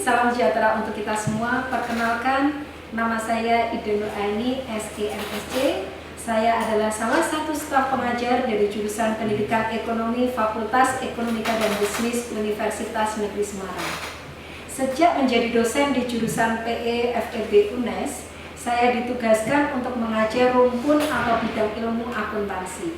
salam sejahtera untuk kita semua. Perkenalkan, nama saya Ida Nur Aini, SEMSC. Saya adalah salah satu staf pengajar dari jurusan Pendidikan Ekonomi Fakultas Ekonomika dan Bisnis Universitas Negeri Semarang. Sejak menjadi dosen di jurusan PE FEB UNES, saya ditugaskan untuk mengajar rumpun atau bidang ilmu akuntansi.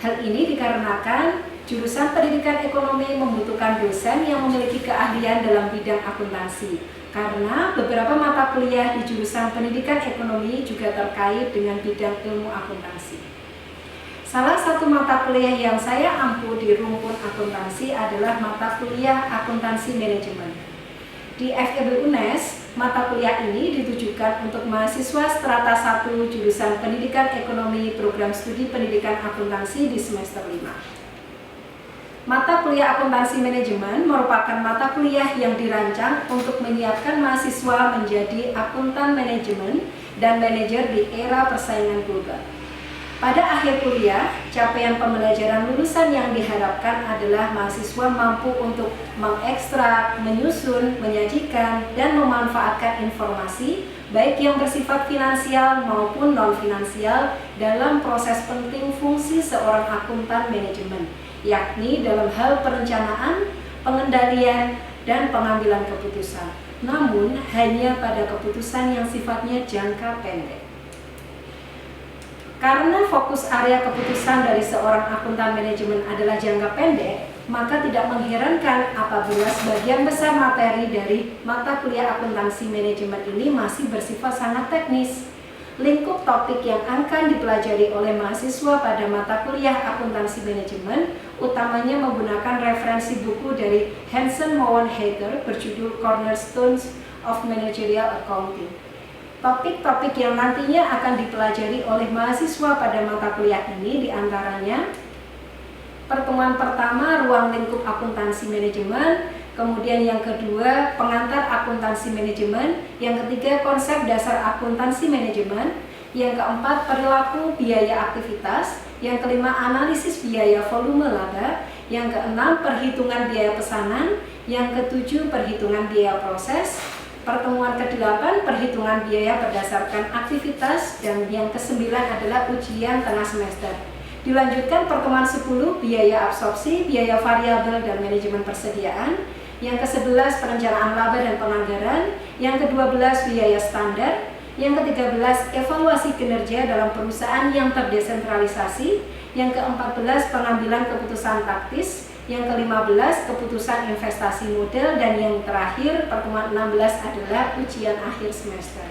Hal ini dikarenakan jurusan Pendidikan Ekonomi membutuhkan dosen yang memiliki keahlian dalam bidang akuntansi, karena beberapa mata kuliah di jurusan Pendidikan Ekonomi juga terkait dengan bidang ilmu akuntansi. Salah satu mata kuliah yang saya ampu di rumpun akuntansi adalah mata kuliah akuntansi manajemen. Di FEB UNES, mata kuliah ini ditujukan untuk mahasiswa strata 1 jurusan Pendidikan Ekonomi Program Studi Pendidikan Akuntansi di semester 5. Mata kuliah akuntansi manajemen merupakan mata kuliah yang dirancang untuk menyiapkan mahasiswa menjadi akuntan manajemen dan manajer di era persaingan global. Pada akhir kuliah, capaian pembelajaran lulusan yang diharapkan adalah mahasiswa mampu untuk mengekstrak, menyusun, menyajikan, dan memanfaatkan informasi baik yang bersifat finansial maupun non-finansial dalam proses penting fungsi seorang akuntan manajemen, yakni dalam hal perencanaan, pengendalian, dan pengambilan keputusan, namun hanya pada keputusan yang sifatnya jangka pendek. Karena fokus area keputusan dari seorang akuntan manajemen adalah jangka pendek, maka tidak mengherankan apabila sebagian besar materi dari mata kuliah akuntansi manajemen ini masih bersifat sangat teknis. Lingkup topik yang akan dipelajari oleh mahasiswa pada mata kuliah akuntansi manajemen utamanya menggunakan referensi buku dari Hansen Mowen Hayter berjudul Cornerstones of Managerial Accounting. Topik-topik yang nantinya akan dipelajari oleh mahasiswa pada mata kuliah ini diantaranya pertemuan pertama ruang lingkup akuntansi manajemen, kemudian yang kedua pengantar akuntansi manajemen, yang ketiga konsep dasar akuntansi manajemen, yang keempat perilaku biaya aktivitas, yang kelima analisis biaya volume laba, yang keenam perhitungan biaya pesanan, yang ketujuh perhitungan biaya proses, pertemuan ke-8 perhitungan biaya berdasarkan aktivitas, dan yang ke-9 adalah ujian tengah semester. Dilanjutkan pertemuan 10 biaya absorpsi, biaya variabel dan manajemen persediaan, yang ke-11 perencanaan laba dan penganggaran, yang ke-12 biaya standar, yang ke-13 evaluasi kinerja dalam perusahaan yang terdesentralisasi, yang ke-14 pengambilan keputusan taktis, yang ke-15 keputusan investasi model, dan yang terakhir pertemuan 16 adalah ujian akhir semester.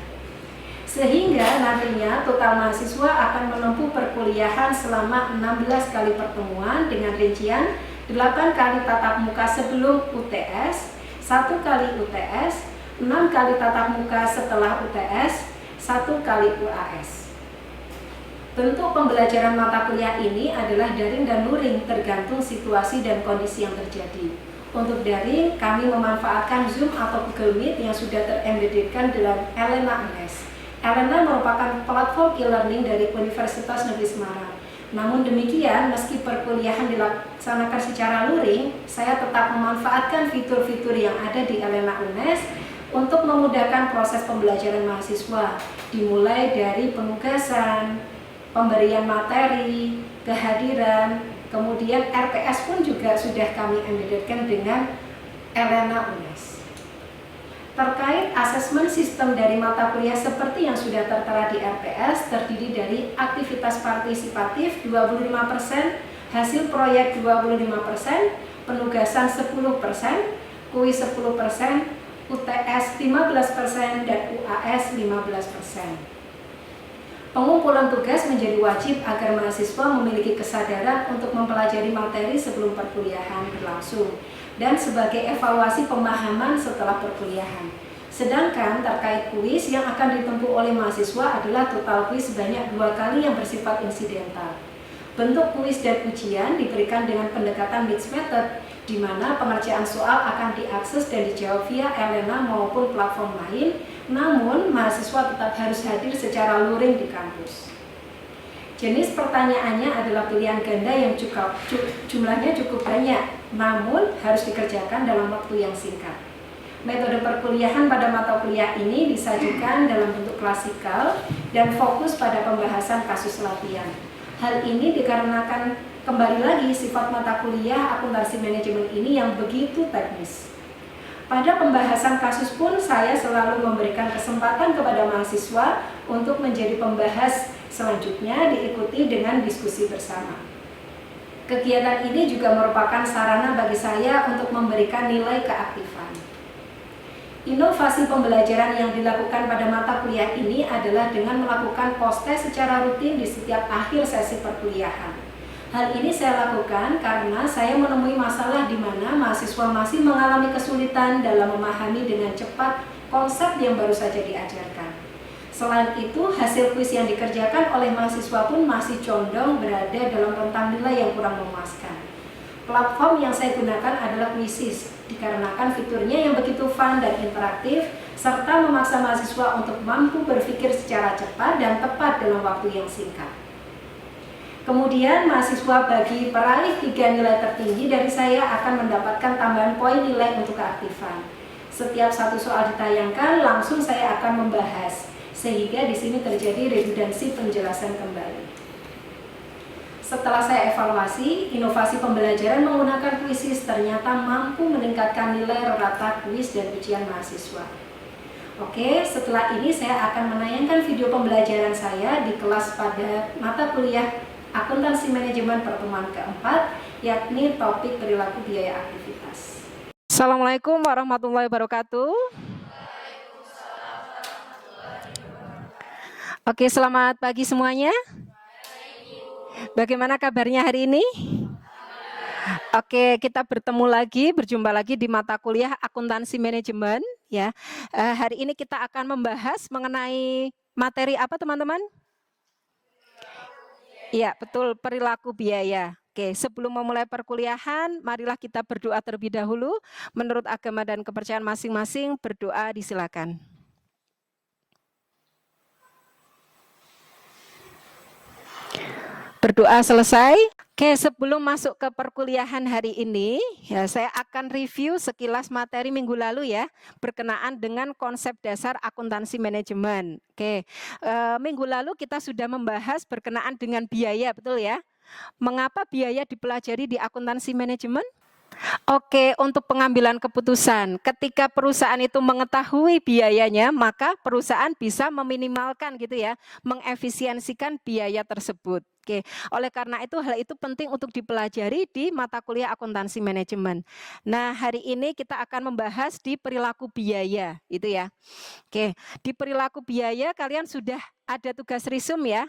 Sehingga nantinya total mahasiswa akan menempuh perkuliahan selama 16 kali pertemuan dengan rincian 8 kali tatap muka sebelum UTS, 1 kali UTS, 6 kali tatap muka setelah UTS, 1 kali UAS. Bentuk pembelajaran mata kuliah ini adalah daring dan luring tergantung situasi dan kondisi yang terjadi. Untuk daring, kami memanfaatkan Zoom atau Google Meet yang sudah terembededkan dalam Elena UNES. Elena merupakan platform e-learning dari Universitas Negeri Semarang. Namun demikian, meski perkuliahan dilaksanakan secara luring, saya tetap memanfaatkan fitur-fitur yang ada di Elena UNES untuk memudahkan proses pembelajaran mahasiswa, dimulai dari penugasan, pemberian materi, kehadiran, kemudian RPS pun juga sudah kami embededkan dengan Elena UNES. Terkait asesmen sistem dari mata kuliah seperti yang sudah tertera di RPS, terdiri dari aktivitas partisipatif 25%, hasil proyek 25%, penugasan 10%, kuis 10%, UTS 15%, dan UAS 15%. Pengumpulan tugas menjadi wajib agar mahasiswa memiliki kesadaran untuk mempelajari materi sebelum perkuliahan berlangsung dan sebagai evaluasi pemahaman setelah perkuliahan. Sedangkan terkait kuis yang akan ditempuh oleh mahasiswa adalah total kuis sebanyak 2 kali yang bersifat insidental. Bentuk kuis dan ujian diberikan dengan pendekatan mixed method, di mana pengerjaan soal akan diakses dan dijawab via Elena maupun platform lain, namun mahasiswa tetap harus hadir secara luring di kampus. Jenis pertanyaannya adalah pilihan ganda yang jumlahnya cukup banyak, namun harus dikerjakan dalam waktu yang singkat. Metode perkuliahan pada mata kuliah ini disajikan dalam bentuk klasikal dan fokus pada pembahasan kasus latihan. Hal ini dikarenakan kembali lagi sifat mata kuliah akuntansi manajemen ini yang begitu teknis. Pada pembahasan kasus pun saya selalu memberikan kesempatan kepada mahasiswa untuk menjadi pembahas selanjutnya diikuti dengan diskusi bersama. Kegiatan ini juga merupakan sarana bagi saya untuk memberikan nilai keaktifan. Inovasi pembelajaran yang dilakukan pada mata kuliah ini adalah dengan melakukan post-test secara rutin di setiap akhir sesi perkuliahan. Hal ini saya lakukan karena saya menemui masalah di mana mahasiswa masih mengalami kesulitan dalam memahami dengan cepat konsep yang baru saja diajarkan. Selain itu, hasil kuis yang dikerjakan oleh mahasiswa pun masih condong berada dalam rentang nilai yang kurang memuaskan. Platform yang saya gunakan adalah Quizzes, dikarenakan fiturnya yang begitu fun dan interaktif, serta memaksa mahasiswa untuk mampu berpikir secara cepat dan tepat dalam waktu yang singkat. Kemudian, mahasiswa bagi peraih 3 nilai tertinggi dari saya akan mendapatkan tambahan poin nilai untuk keaktifan. Setiap satu soal ditayangkan, langsung saya akan membahas, sehingga di sini terjadi redundansi penjelasan kembali. Setelah saya evaluasi, inovasi pembelajaran menggunakan Quizzes ternyata mampu meningkatkan nilai rata kuis dan ujian mahasiswa. Oke, setelah ini saya akan menayangkan video pembelajaran saya di kelas pada mata kuliah Akuntansi Manajemen pertemuan keempat, yakni topik perilaku biaya aktivitas. Assalamualaikum warahmatullahi wabarakatuh. Oke, selamat pagi semuanya. Bagaimana kabarnya hari ini? Oke, kita berjumpa lagi di mata kuliah Akuntansi Manajemen ya. Hari ini kita akan membahas mengenai materi apa, teman-teman? Iya, betul, perilaku biaya. Oke, sebelum memulai perkuliahan, marilah kita berdoa terlebih dahulu. Menurut agama dan kepercayaan masing-masing, berdoa disilakan. Berdoa selesai. Oke, sebelum masuk ke perkuliahan hari ini, ya saya akan review sekilas materi minggu lalu ya, berkenaan dengan konsep dasar akuntansi manajemen. Oke, minggu lalu kita sudah membahas berkenaan dengan biaya, betul ya? Mengapa biaya dipelajari di akuntansi manajemen? Oke, untuk pengambilan keputusan, ketika perusahaan itu mengetahui biayanya, maka perusahaan bisa meminimalkan gitu ya, mengefisiensikan biaya tersebut. Oke, oleh karena itu hal itu penting untuk dipelajari di mata kuliah akuntansi manajemen. Nah, hari ini kita akan membahas di perilaku biaya, itu ya. Oke, di perilaku biaya kalian sudah ada tugas resume ya.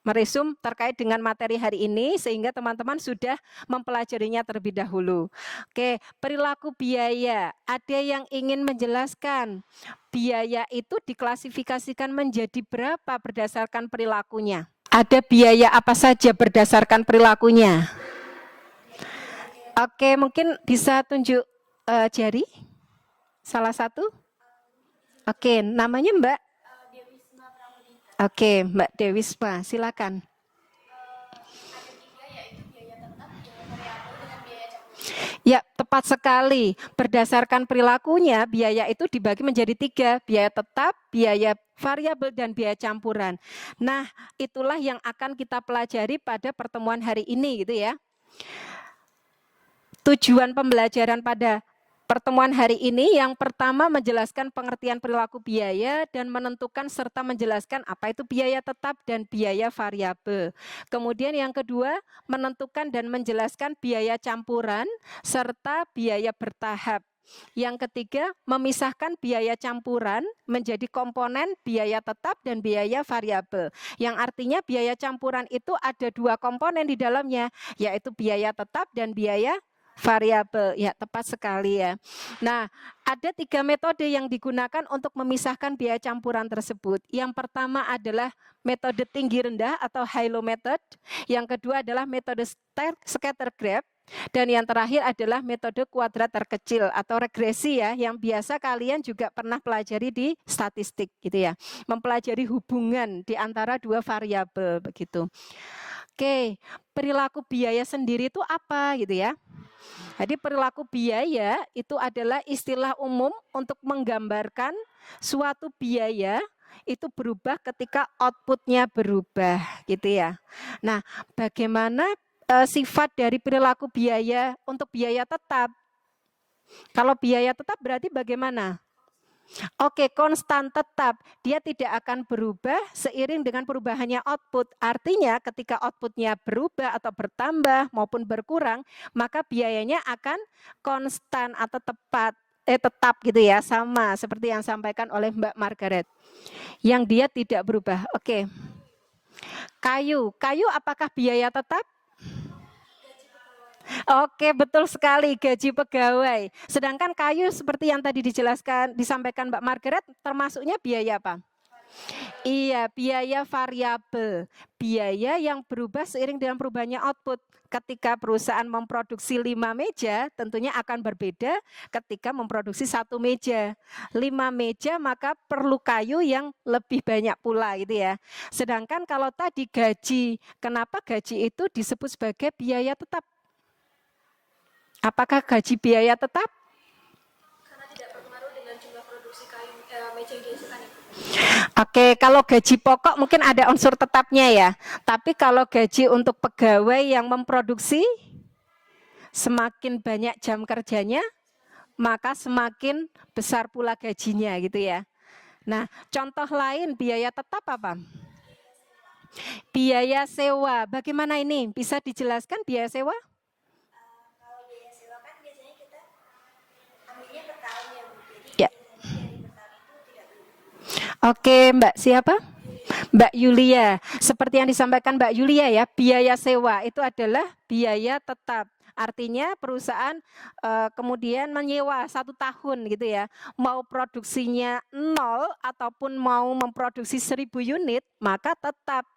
Meresum terkait dengan materi hari ini sehingga teman-teman sudah mempelajarinya terlebih dahulu. Oke, perilaku biaya. Ada yang ingin menjelaskan biaya itu diklasifikasikan menjadi berapa berdasarkan perilakunya? Ada biaya apa saja berdasarkan perilakunya? Oke, mungkin bisa tunjuk jari salah satu. Oke, namanya Mbak? Oke, Mbak Dewisma, silakan. Ya, tepat sekali. Berdasarkan perilakunya, biaya itu dibagi menjadi 3, biaya tetap, biaya variabel, dan biaya campuran. Nah, itulah yang akan kita pelajari pada pertemuan hari ini, gitu ya. Tujuan pembelajaran pada pertemuan hari ini yang pertama menjelaskan pengertian perilaku biaya dan menentukan serta menjelaskan apa itu biaya tetap dan biaya variabel. Kemudian yang kedua menentukan dan menjelaskan biaya campuran serta biaya bertahap. Yang ketiga memisahkan biaya campuran menjadi komponen biaya tetap dan biaya variabel. Yang artinya biaya campuran itu ada 2 komponen di dalamnya, yaitu biaya tetap dan biaya variabel. Ya, tepat sekali ya. Nah, ada 3 metode yang digunakan untuk memisahkan biaya campuran tersebut. Yang pertama adalah metode tinggi rendah atau high low method. Yang kedua adalah metode scatter graph. Dan yang terakhir adalah metode kuadrat terkecil atau regresi ya, yang biasa kalian juga pernah pelajari di statistik gitu ya. Mempelajari hubungan di antara 2 variabel begitu. Oke, perilaku biaya sendiri itu apa gitu ya? Jadi perilaku biaya itu adalah istilah umum untuk menggambarkan suatu biaya itu berubah ketika outputnya berubah, gitu ya. Nah, bagaimana sifat dari perilaku biaya untuk biaya tetap? Kalau biaya tetap berarti bagaimana? Oke, konstan tetap. Dia tidak akan berubah seiring dengan perubahannya output. Artinya ketika outputnya berubah atau bertambah maupun berkurang, maka biayanya akan konstan atau tetap gitu ya, sama seperti yang disampaikan oleh Mbak Margaret. Yang dia tidak berubah. Oke. Kayu apakah biaya tetap? Oke, betul sekali, gaji pegawai. Sedangkan kayu seperti yang tadi disampaikan Mbak Margaret, termasuknya biaya apa? Iya, biaya variabel. Biaya yang berubah seiring dengan perubahannya output. Ketika perusahaan memproduksi 5 meja, tentunya akan berbeda ketika memproduksi 1 meja. 5 meja maka perlu kayu yang lebih banyak pula gitu ya. Sedangkan kalau tadi gaji, kenapa gaji itu disebut sebagai biaya tetap? Apakah gaji biaya tetap? Karena tidak berpengaruh dengan jumlah produksi kayu meja yang dihasilkan. Oke, kalau gaji pokok mungkin ada unsur tetapnya ya. Tapi kalau gaji untuk pegawai yang memproduksi, semakin banyak jam kerjanya, maka semakin besar pula gajinya gitu ya. Nah, contoh lain biaya tetap apa? Biaya sewa. Bagaimana ini? Bisa dijelaskan biaya sewa? Kalau biaya sewa kan biasanya kita ambilnya per tahun ya Bu. Jadi Ya. dari per tahun itu tidak berubah. Oke, Mbak siapa? Mbak Yulia. Seperti yang disampaikan Mbak Yulia ya, biaya sewa itu adalah biaya tetap. Artinya perusahaan kemudian menyewa 1 tahun gitu ya. Mau produksinya 0 ataupun mau memproduksi 1000 unit, maka tetap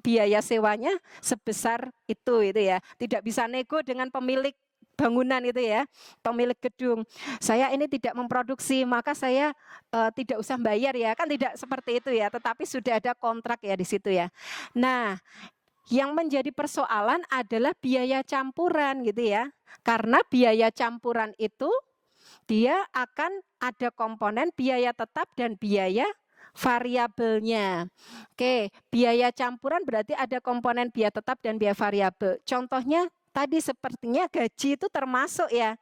biaya sewanya sebesar itu ya. Tidak bisa nego dengan pemilik bangunan itu ya, pemilik gedung. Saya ini tidak memproduksi, maka saya tidak usah bayar ya, kan tidak seperti itu ya, tetapi sudah ada kontrak ya di situ ya. Nah, yang menjadi persoalan adalah biaya campuran gitu ya. Karena biaya campuran itu dia akan ada komponen biaya tetap dan biaya variabelnya. Oke, biaya campuran berarti ada komponen biaya tetap dan biaya variabel. Contohnya tadi sepertinya gaji itu termasuk ya.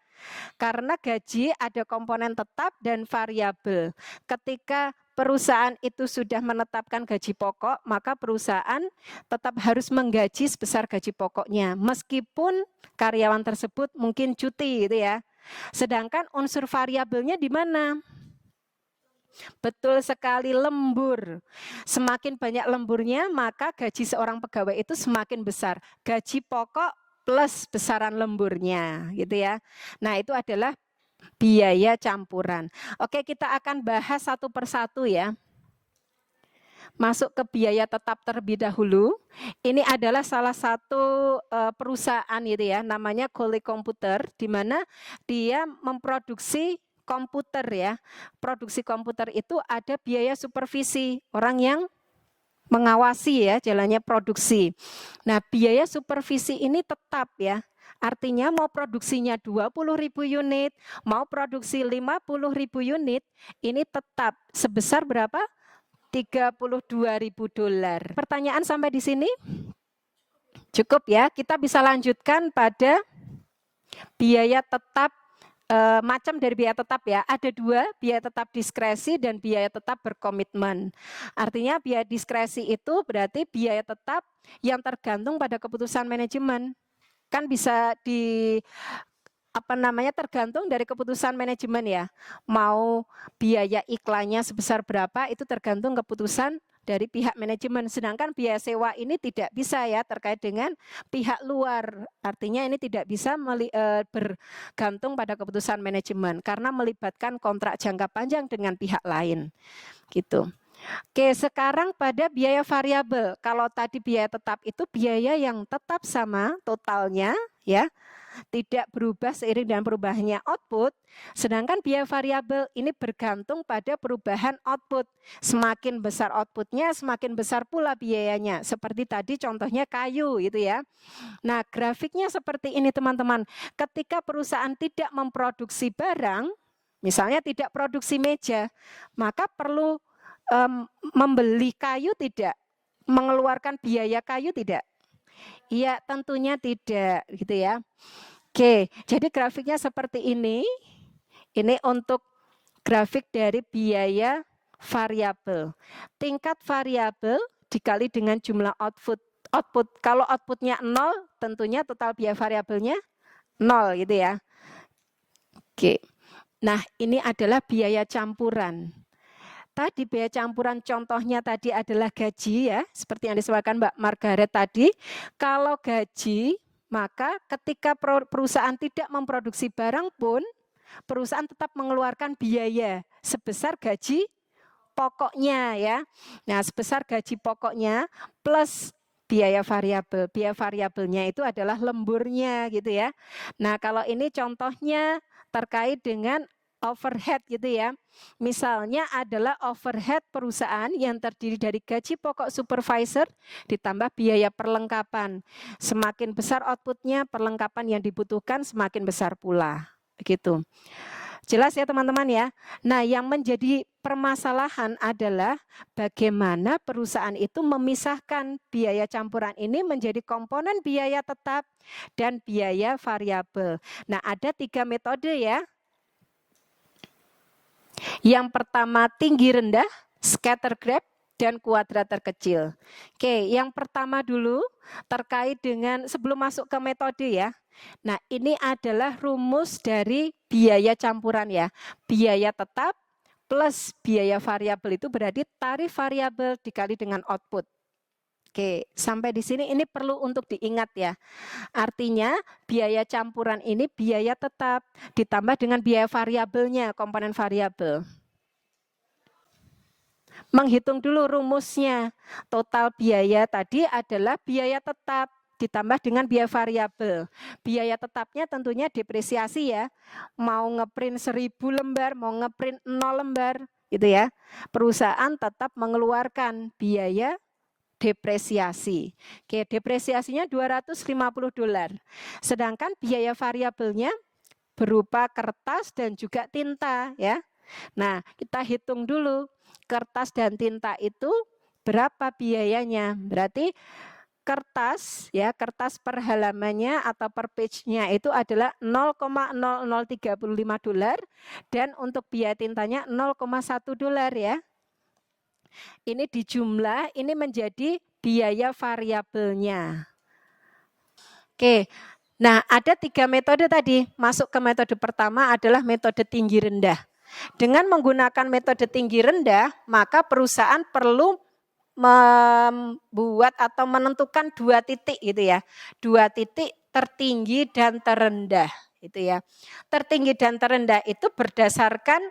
Karena gaji ada komponen tetap dan variabel. Ketika perusahaan itu sudah menetapkan gaji pokok, maka perusahaan tetap harus menggaji sebesar gaji pokoknya. Meskipun karyawan tersebut mungkin cuti gitu ya. Sedangkan unsur variabelnya di mana? Betul sekali, lembur. Semakin banyak lemburnya, maka gaji seorang pegawai itu semakin besar. Gaji pokok plus besaran lemburnya, gitu ya. Nah, itu adalah biaya campuran. Oke, kita akan bahas satu persatu ya. Masuk ke biaya tetap terlebih dahulu. Ini adalah salah satu perusahaan gitu ya, namanya Golek Komputer, di mana dia memproduksi komputer ya. Produksi komputer itu ada biaya supervisi, orang yang mengawasi ya jalannya produksi. Nah, biaya supervisi ini tetap ya. Artinya mau produksinya 20.000 unit, mau produksi 50.000 unit, ini tetap sebesar berapa? $32.000. Pertanyaan sampai di sini? Cukup ya, kita bisa lanjutkan pada biaya tetap, macam dari biaya tetap ya. Ada 2, biaya tetap diskresi dan biaya tetap berkomitmen. Artinya biaya diskresi itu berarti biaya tetap yang tergantung pada keputusan manajemen. Kan bisa tergantung dari keputusan manajemen ya. Mau biaya iklannya sebesar berapa itu tergantung keputusan dari pihak manajemen. Sedangkan biaya sewa ini tidak bisa ya terkait dengan pihak luar. Artinya ini tidak bisa bergantung pada keputusan manajemen karena melibatkan kontrak jangka panjang dengan pihak lain. Gitu. Oke, sekarang pada biaya variabel. Kalau tadi biaya tetap itu biaya yang tetap sama totalnya ya. tidak berubah seiring dengan perubahannya output, sedangkan biaya variabel ini bergantung pada perubahan output. Semakin besar outputnya, semakin besar pula biayanya. Seperti tadi contohnya kayu gitu ya. Nah, grafiknya seperti ini teman-teman. Ketika perusahaan tidak memproduksi barang, misalnya tidak produksi meja, maka perlu membeli kayu tidak? Mengeluarkan biaya kayu tidak? Iya, tentunya tidak gitu ya. Oke, jadi grafiknya seperti ini. Ini untuk grafik dari biaya variabel. Tingkat variabel dikali dengan jumlah output. Kalau outputnya 0, tentunya total biaya variabelnya 0 gitu ya. Oke. Nah, ini adalah biaya campuran. Tadi biaya campuran contohnya tadi adalah gaji ya, seperti yang disampaikan Mbak Margaret tadi. Kalau gaji, maka ketika perusahaan tidak memproduksi barang pun, perusahaan tetap mengeluarkan biaya sebesar gaji pokoknya ya. Nah, sebesar gaji pokoknya plus biaya variabel. Biaya variabelnya itu adalah lemburnya gitu ya. Nah, kalau ini contohnya terkait dengan overhead gitu ya. Misalnya adalah overhead perusahaan yang terdiri dari gaji pokok supervisor ditambah biaya perlengkapan. Semakin besar outputnya, perlengkapan yang dibutuhkan semakin besar pula. Begitu. Jelas ya teman-teman ya. Nah, yang menjadi permasalahan adalah bagaimana perusahaan itu memisahkan biaya campuran ini menjadi komponen biaya tetap dan biaya variabel. Nah, ada 3 metode ya. Yang pertama tinggi rendah, scatter graph, dan kuadrat terkecil. Oke, yang pertama dulu terkait dengan sebelum masuk ke metode ya. Nah, ini adalah rumus dari biaya campuran ya. Biaya tetap plus biaya variabel itu berarti tarif variabel dikali dengan output. Oke, sampai di sini ini perlu untuk diingat ya. Artinya biaya campuran ini biaya tetap ditambah dengan biaya variabelnya, komponen variabel. Menghitung dulu rumusnya. Total biaya tadi adalah biaya tetap ditambah dengan biaya variabel. Biaya tetapnya tentunya depresiasi ya. Mau ngeprint 1000 lembar, mau ngeprint 0 lembar gitu ya. Perusahaan tetap mengeluarkan biaya depresiasi. Oke, depresiasinya $250. Sedangkan biaya variabelnya berupa kertas dan juga tinta ya. Nah, kita hitung dulu kertas dan tinta itu berapa biayanya. Berarti kertas ya, kertas per halamannya atau per page-nya itu adalah $0,0035 dan untuk biaya tintanya $0,1 ya. Ini dijumlah, ini menjadi biaya variabelnya. Oke, nah ada 3 metode tadi. Masuk ke metode pertama adalah metode tinggi rendah. Dengan menggunakan metode tinggi rendah, maka perusahaan perlu membuat atau menentukan 2 titik gitu ya. 2 titik tertinggi dan terendah gitu ya. Tertinggi dan terendah itu berdasarkan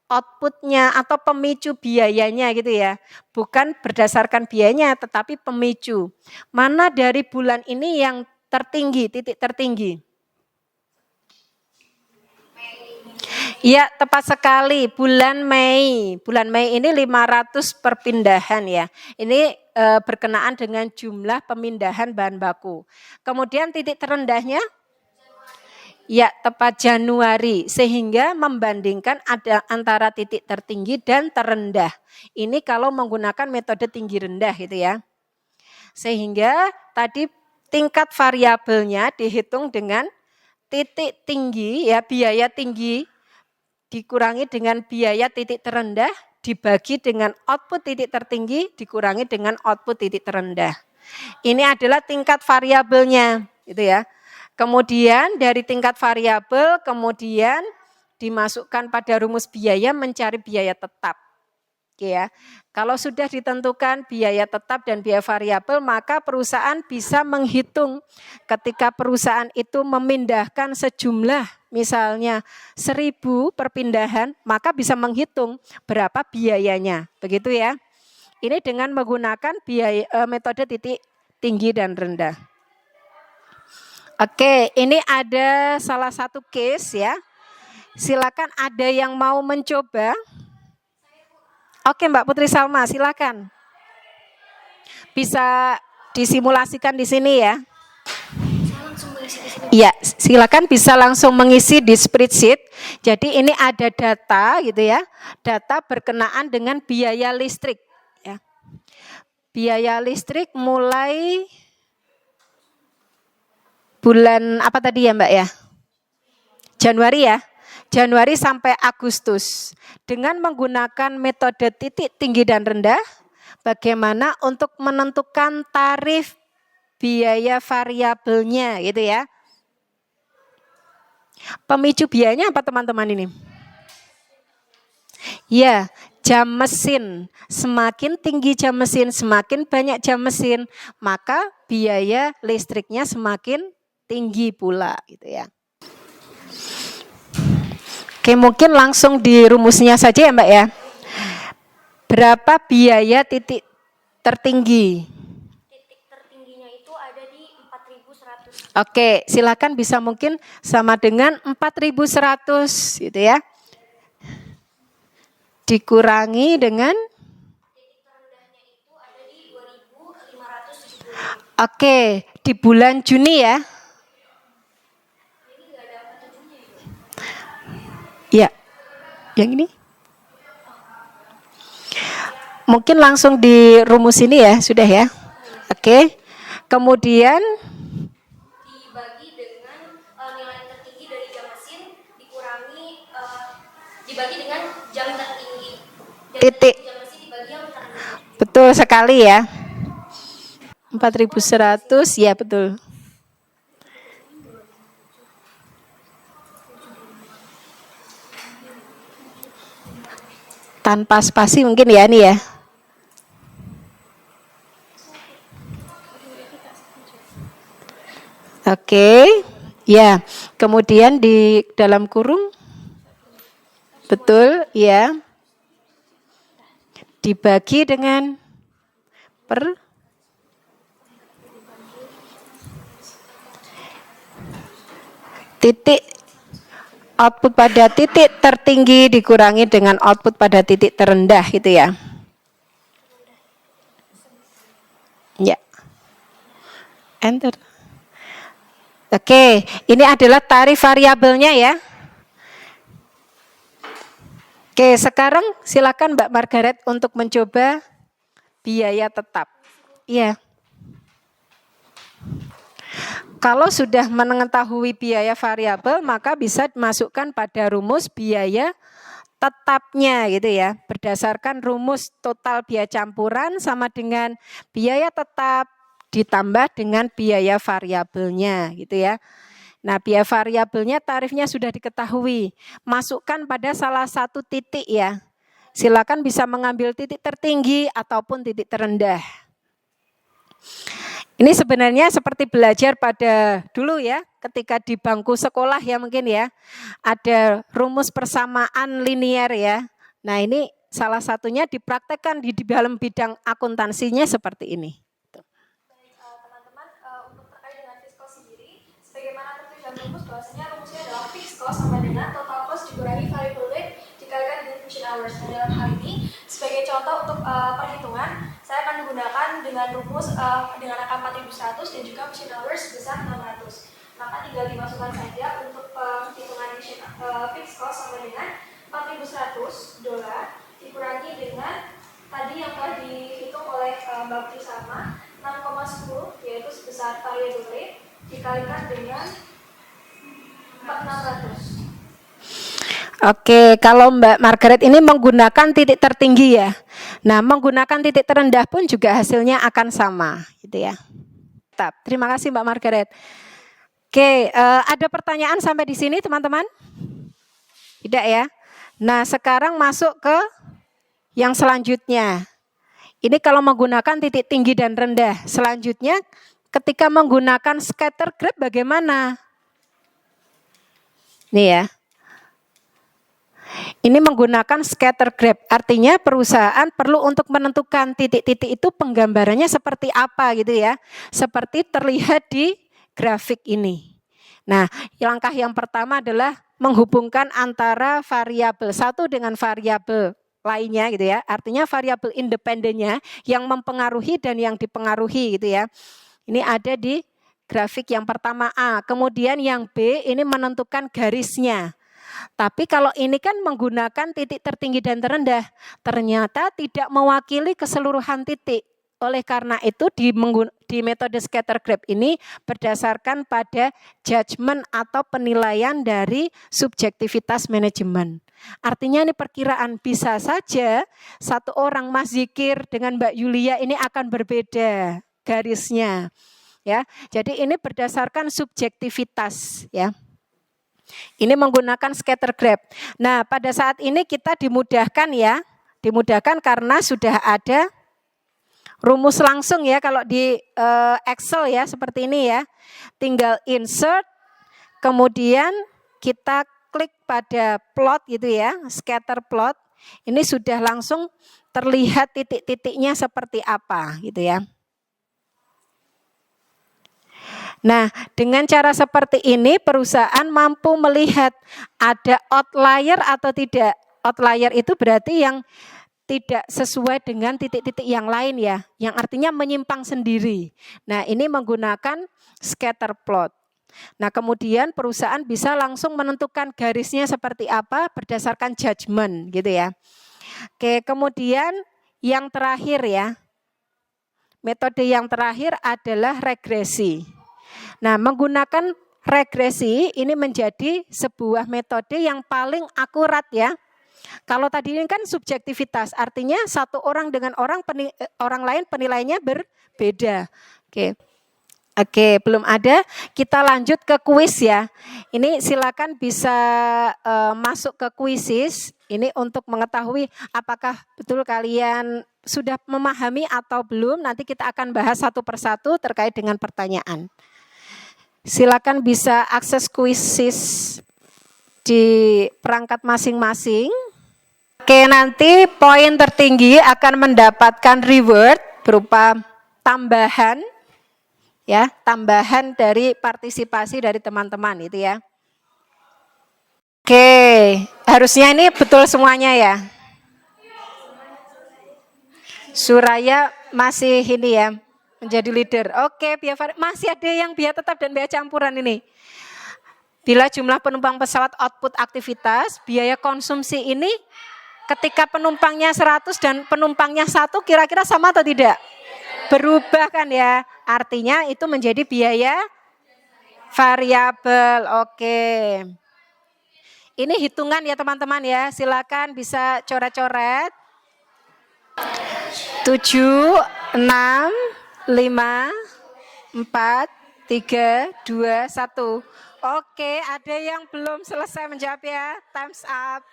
outputnya atau pemicu biayanya gitu ya. Bukan berdasarkan biayanya tetapi pemicu. Mana dari bulan ini yang tertinggi, titik tertinggi? Ya, tepat sekali. Bulan Mei. Bulan Mei ini 500 perpindahan ya. Ini berkenaan dengan jumlah pemindahan bahan baku. Kemudian titik terendahnya? Ya, tepat Januari, sehingga membandingkan ada antara titik tertinggi dan terendah. Ini kalau menggunakan metode tinggi rendah gitu ya. Sehingga tadi tingkat variabelnya dihitung dengan titik tinggi ya, biaya tinggi dikurangi dengan biaya titik terendah dibagi dengan output titik tertinggi dikurangi dengan output titik terendah. Ini adalah tingkat variabelnya gitu ya. Kemudian dari tingkat variabel kemudian dimasukkan pada rumus biaya mencari biaya tetap. Oke ya. Kalau sudah ditentukan biaya tetap dan biaya variabel maka perusahaan bisa menghitung ketika perusahaan itu memindahkan sejumlah misalnya 1000 perpindahan maka bisa menghitung berapa biayanya. Begitu ya. Ini dengan menggunakan biaya metode titik tinggi dan rendah. Oke, ini ada salah satu case ya. Silakan ada yang mau mencoba. Oke, Mbak Putri Salma, silakan. Bisa disimulasikan di sini ya. Iya, silakan bisa langsung mengisi di spreadsheet. Jadi ini ada data gitu ya. Data berkenaan dengan biaya listrik ya. Biaya listrik mulai bulan apa tadi ya, Mbak ya? Januari ya. Januari sampai Agustus dengan menggunakan metode titik tinggi dan rendah. Bagaimana untuk menentukan tarif biaya variabelnya gitu ya. Pemicu biayanya apa teman-teman ini? Ya, jam mesin. Semakin tinggi jam mesin, semakin banyak jam mesin, maka biaya listriknya semakin tinggi pula gitu ya. Oke, mungkin langsung di rumusnya saja ya Mbak ya. Berapa biaya titik tertinggi? Titik tertingginya itu ada di 4.100. Oke, silakan bisa mungkin sama dengan 4.100 gitu ya. Dikurangi dengan Titik terendahnya itu ada di 2.570. oke, di bulan Juni ya. Ini nggak ada angka tujuhnya itu. Ya, yang ini. Mungkin langsung di rumus ini ya, sudah ya. Oke, kemudian Dibagi dengan nilai tertinggi dari jam mesin dikurangi dibagi dengan jam tertinggi. Jam Titik. tertinggi jam mesin dibagi yang tertinggi. Betul sekali ya. 4.100 ya betul. Tanpa spasi mungkin ya nih ya. Oke, ya. Kemudian di dalam kurung, betul, ya. Dibagi dengan per titik output pada titik tertinggi dikurangi dengan output pada titik terendah gitu ya. Ya. Enter. Oke, ini adalah tarif variabelnya ya. Oke, sekarang silakan Mbak Margaret untuk mencoba biaya tetap. Iya. Kalau sudah mengetahui biaya variabel, maka bisa dimasukkan pada rumus biaya tetapnya gitu ya. Berdasarkan rumus total biaya campuran sama dengan biaya tetap ditambah dengan biaya variabelnya gitu ya. Nah, biaya variabelnya tarifnya sudah diketahui. Masukkan pada salah satu titik ya. Silakan bisa mengambil titik tertinggi ataupun titik terendah. Ini sebenarnya seperti belajar pada dulu ya, ketika di bangku sekolah ya mungkin ya. Ada rumus persamaan linier ya. Nah, ini salah satunya dipraktekkan di dalam bidang akuntansinya seperti ini. Teman-teman, untuk terkait dengan fixed cost sendiri, sebagaimana tertulis dalam rumus bahwasanya rumusnya adalah fixed cost sama dengan total cost dikurangi variable rate dikalikan dengan function hours. Nah, dalam hal ini sebagai contoh untuk perhitungan, saya akan menggunakan dengan rumus dengan angka 4.100 dan juga function hours sebesar 600. Maka tinggal dimasukkan saja untuk perhitungan fixed cost sama dengan 4.100 dolar dikurangi dengan tadi yang telah dihitung oleh Mbak Putri Salma 6,10 yaitu sebesar variable rate dikalikan dengan 4.600. Oke, kalau Mbak Margaret ini menggunakan titik tertinggi ya. Nah, menggunakan titik terendah pun juga hasilnya akan sama, gitu ya. Tetap. Terima kasih Mbak Margaret. Oke, ada pertanyaan sampai di sini teman-teman? Tidak ya? Nah, sekarang masuk ke yang selanjutnya. Ini kalau menggunakan titik tinggi dan rendah. Selanjutnya, ketika menggunakan scatter graph bagaimana? Nih ya. Ini menggunakan scatter graph, artinya perusahaan perlu untuk menentukan titik-titik itu penggambarannya seperti apa gitu ya. Seperti terlihat di grafik ini. Nah, langkah yang pertama adalah menghubungkan antara variabel satu dengan variabel lainnya gitu ya. Artinya variabel independennya yang mempengaruhi dan yang dipengaruhi gitu ya. Ini ada di grafik yang pertama A. Kemudian yang B ini menentukan garisnya. Tapi kalau ini kan menggunakan titik tertinggi dan terendah, ternyata tidak mewakili keseluruhan titik. Oleh karena itu di metode scatter graph ini berdasarkan pada judgement atau penilaian dari subjektivitas manajemen. Artinya ini perkiraan, bisa saja satu orang Mas Zikir dengan Mbak Yulia ini akan berbeda garisnya. Ya, jadi ini berdasarkan subjektivitas ya. Ini menggunakan scatter graph. Nah, pada saat ini kita dimudahkan ya. Dimudahkan karena sudah ada rumus langsung ya kalau di Excel ya seperti ini ya. Tinggal insert, kemudian kita klik pada plot gitu ya, scatter plot. Ini sudah langsung terlihat titik-titiknya seperti apa gitu ya. Nah, dengan cara seperti ini perusahaan mampu melihat ada outlier atau tidak. Outlier itu berarti yang tidak sesuai dengan titik-titik yang lain ya, yang artinya menyimpang sendiri. Nah, ini menggunakan scatter plot. Nah, kemudian perusahaan bisa langsung menentukan garisnya seperti apa berdasarkan judgement gitu ya. Oke, kemudian yang terakhir ya. Metode yang terakhir adalah regresi. Nah, menggunakan regresi ini menjadi sebuah metode yang paling akurat ya. Kalau tadi ini kan subjektivitas, artinya satu orang dengan orang lain penilaiannya berbeda. Oke, belum ada. Kita lanjut ke kuis ya. Ini silakan bisa masuk ke kuisis. Ini untuk mengetahui apakah betul kalian sudah memahami atau belum. Nanti kita akan bahas satu persatu terkait dengan pertanyaan. Silakan bisa akses kuisis di perangkat masing-masing. Oke, nanti poin tertinggi akan mendapatkan reward berupa tambahan ya, tambahan dari partisipasi dari teman-teman itu ya. Oke, harusnya ini betul semuanya ya. Suraya masih ini ya, menjadi leader. Oke, masih ada yang biaya tetap dan biaya campuran ini. Bila jumlah penumpang pesawat output aktivitas, biaya konsumsi ini ketika penumpangnya 100 dan penumpangnya 1 kira-kira sama atau tidak? Berubah kan ya, artinya itu menjadi biaya variabel. Oke. Ini hitungan ya teman-teman ya, silakan bisa coret-coret. 7, 6, 5, 4, 3, 2, 1. Oke, ada yang belum selesai menjawab ya, time's up.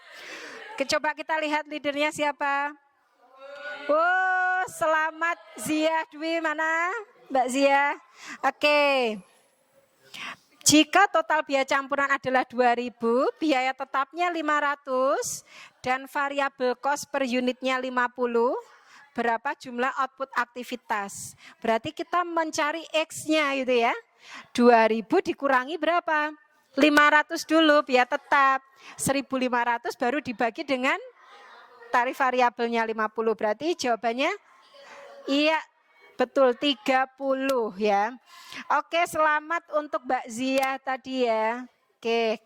Coba kita lihat leadernya siapa. Oh, selamat Zia Dwi, mana Mbak Zia? Oke. Jika total biaya campuran adalah 2.000, biaya tetapnya 500 dan variabel cost per unitnya 50, berapa jumlah output aktivitas? Berarti kita mencari X-nya gitu ya. 2.000 dikurangi berapa? 500 dulu biaya tetap. 1.500 baru dibagi dengan tarif variabelnya 50. Berarti jawabannya iya, betul 30 ya. Oke, selamat untuk Mbak Zia tadi ya. Oke.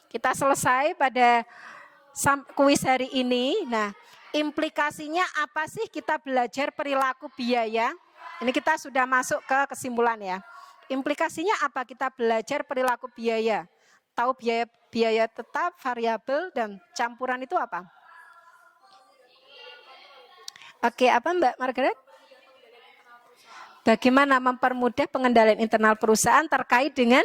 Kita selesai pada kuis hari ini. Nah, implikasinya apa sih kita belajar perilaku biaya? Ini kita sudah masuk ke kesimpulan ya. Implikasinya apa kita belajar perilaku biaya? Tahu biaya tetap, variabel, dan campuran itu apa? Oke, apa Mbak Margaret? Bagaimana mempermudah pengendalian internal perusahaan terkait dengan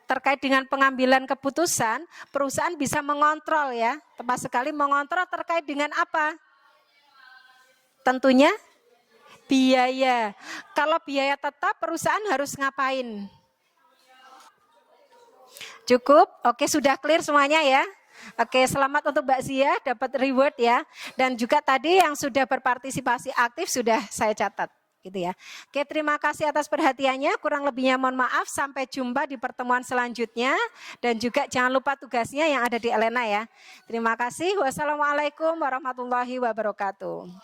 terkait dengan pengambilan keputusan, perusahaan bisa mengontrol ya. Tepat sekali, mengontrol terkait dengan apa? Tentunya biaya. Kalau biaya tetap, perusahaan harus ngapain? Cukup? Oke, sudah clear semuanya ya? Oke, selamat untuk Mbak Zia, dapat reward ya. Dan juga tadi yang sudah berpartisipasi aktif sudah saya catat. gitu ya. Oke, terima kasih atas perhatiannya. Kurang lebihnya mohon maaf. Sampai jumpa di pertemuan selanjutnya dan juga jangan lupa tugasnya yang ada di Elena ya. Terima kasih. Wassalamualaikum warahmatullahi wabarakatuh.